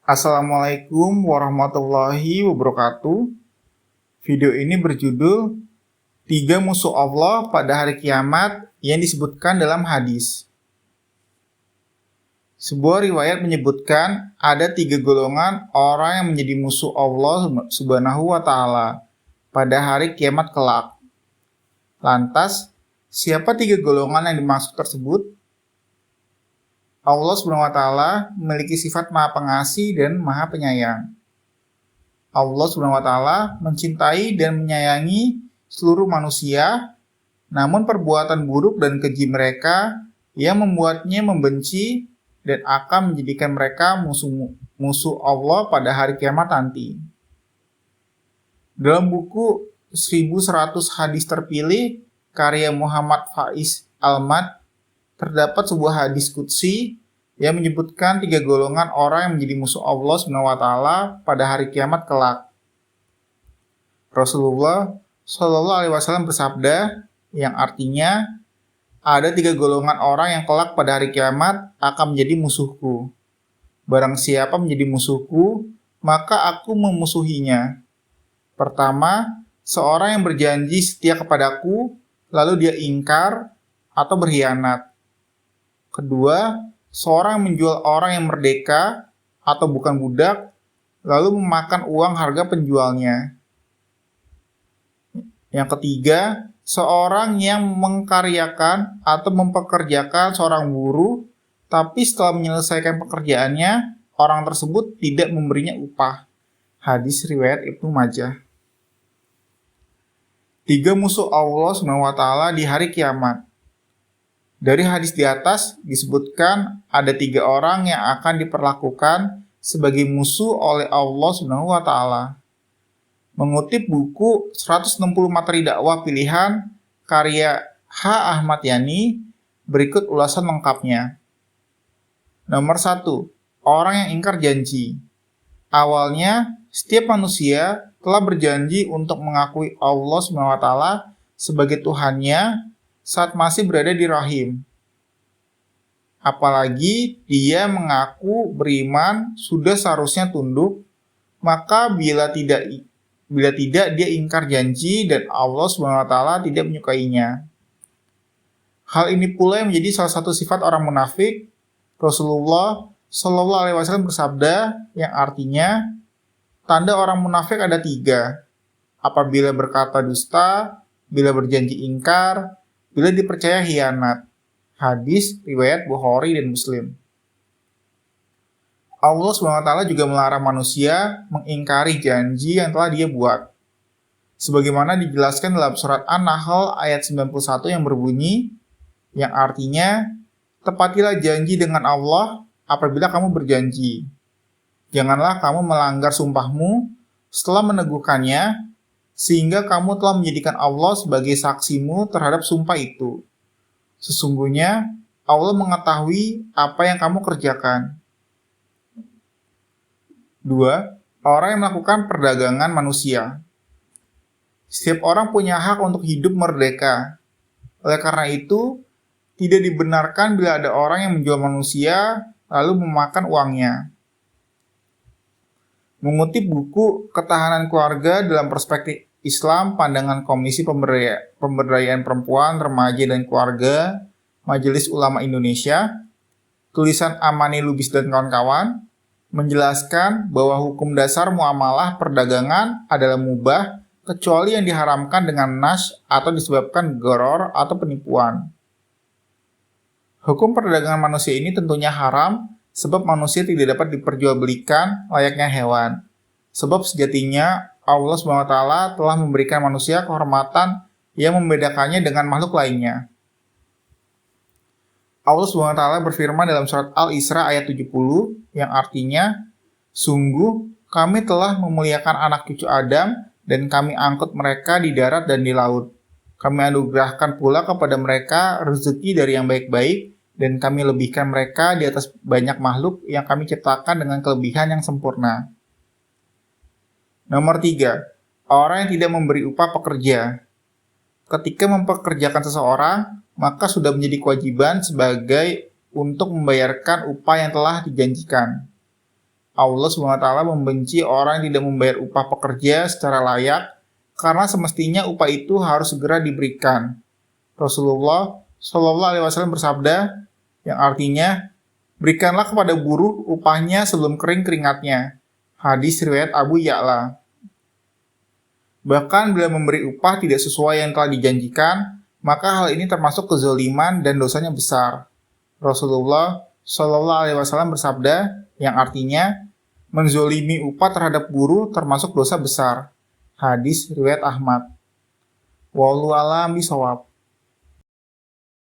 Assalamualaikum warahmatullahi wabarakatuh. Video ini berjudul Tiga Musuh Allah pada Hari Kiamat yang disebutkan dalam hadis. Sebuah riwayat menyebutkan ada tiga golongan orang yang menjadi musuh Allah Subhanahu wa Ta'ala pada hari kiamat kelak. Lantas, siapa tiga golongan yang dimaksud tersebut? Allah Subhanahu wa Ta'ala memiliki sifat Maha Pengasih dan Maha Penyayang. Allah Subhanahu wa Ta'ala mencintai dan menyayangi seluruh manusia, namun perbuatan buruk dan keji mereka yang membuatnya membenci dan akan menjadikan mereka musuh Allah pada hari kiamat nanti. Dalam buku 1100 hadis terpilih karya Muhammad Faiz Ahmad terdapat sebuah hadis qudsi yang menyebutkan tiga golongan orang yang menjadi musuh Allah Subhanahu wa Ta'ala pada hari kiamat kelak. Rasulullah Shallallahu Alaihi Wasallam bersabda, yang artinya ada tiga golongan orang yang kelak pada hari kiamat akan menjadi musuhku. Barang siapa menjadi musuhku, maka aku memusuhinya. Pertama, seorang yang berjanji setia kepadaku, lalu dia ingkar atau berkhianat. Kedua, seorang yang menjual orang yang merdeka atau bukan budak, lalu memakan uang harga penjualnya. Yang ketiga, seorang yang mengkaryakan atau mempekerjakan seorang buruh, tapi setelah menyelesaikan pekerjaannya, orang tersebut tidak memberinya upah. Hadis riwayat Ibnu Majah. Tiga musuh Allah SWT di hari kiamat. Dari hadis di atas disebutkan ada tiga orang yang akan diperlakukan sebagai musuh oleh Allah SWT. Mengutip buku 160 materi dakwah pilihan karya H. Ahmad Yani, berikut ulasan lengkapnya. Nomor 1. Orang yang ingkar janji. Awalnya, setiap manusia telah berjanji untuk mengakui Allah SWT sebagai Tuhannya saat masih berada di rahim. Apalagi dia mengaku beriman sudah seharusnya tunduk, maka bila tidak dia ingkar janji dan Allah SWT tidak menyukainya. Hal ini pula yang menjadi salah satu sifat orang munafik. Rasulullah Shallallahu Alaihi Wasallam bersabda, yang artinya tanda orang munafik ada tiga: apabila berkata dusta, bila berjanji ingkar, bila dipercaya khianat. Hadis riwayat Bukhari dan Muslim. Allah SWT juga melarang manusia mengingkari janji yang telah dia buat. Sebagaimana dijelaskan dalam surat An-Nahl ayat 91 yang berbunyi, yang artinya, tepatilah janji dengan Allah apabila kamu berjanji. Janganlah kamu melanggar sumpahmu setelah meneguhkannya, sehingga kamu telah menjadikan Allah sebagai saksimu terhadap sumpah itu. Sesungguhnya Allah mengetahui apa yang kamu kerjakan. 2. Orang yang melakukan perdagangan manusia. Setiap orang punya hak untuk hidup merdeka. Oleh karena itu, tidak dibenarkan bila ada orang yang menjual manusia lalu memakan uangnya. Mengutip buku Ketahanan Keluarga dalam Perspektif Islam, Pandangan Komisi Pemberdayaan Perempuan, Remaja dan Keluarga, Majelis Ulama Indonesia, tulisan Amani Lubis dan kawan-kawan, menjelaskan bahwa hukum dasar muamalah perdagangan adalah mubah kecuali yang diharamkan dengan nas atau disebabkan gharar atau penipuan. Hukum perdagangan manusia ini tentunya haram sebab manusia tidak dapat diperjualbelikan layaknya hewan. Sebab sejatinya Allah SWT telah memberikan manusia kehormatan yang membedakannya dengan makhluk lainnya. Allah SWT berfirman dalam surat Al-Isra ayat 70 yang artinya, sungguh kami telah memuliakan anak cucu Adam dan kami angkut mereka di darat dan di laut. Kami anugerahkan pula kepada mereka rezeki dari yang baik-baik dan kami lebihkan mereka di atas banyak makhluk yang kami ciptakan dengan kelebihan yang sempurna. Nomor 3. Orang yang tidak memberi upah pekerja. Ketika mempekerjakan seseorang, maka sudah menjadi kewajiban sebagai untuk membayarkan upah yang telah dijanjikan. Allah SWT membenci orang yang tidak membayar upah pekerja secara layak karena semestinya upah itu harus segera diberikan. Rasulullah SAW bersabda yang artinya, berikanlah kepada buruh upahnya sebelum kering keringatnya. Hadis riwayat Abu Ya'la. Bahkan bila memberi upah tidak sesuai yang telah dijanjikan, maka hal ini termasuk kezaliman dan dosanya besar. Rasulullah SAW bersabda yang artinya menzolimi upah terhadap buruh termasuk dosa besar. Hadis riwayat Ahmad. Wallahu a'lam bishawab.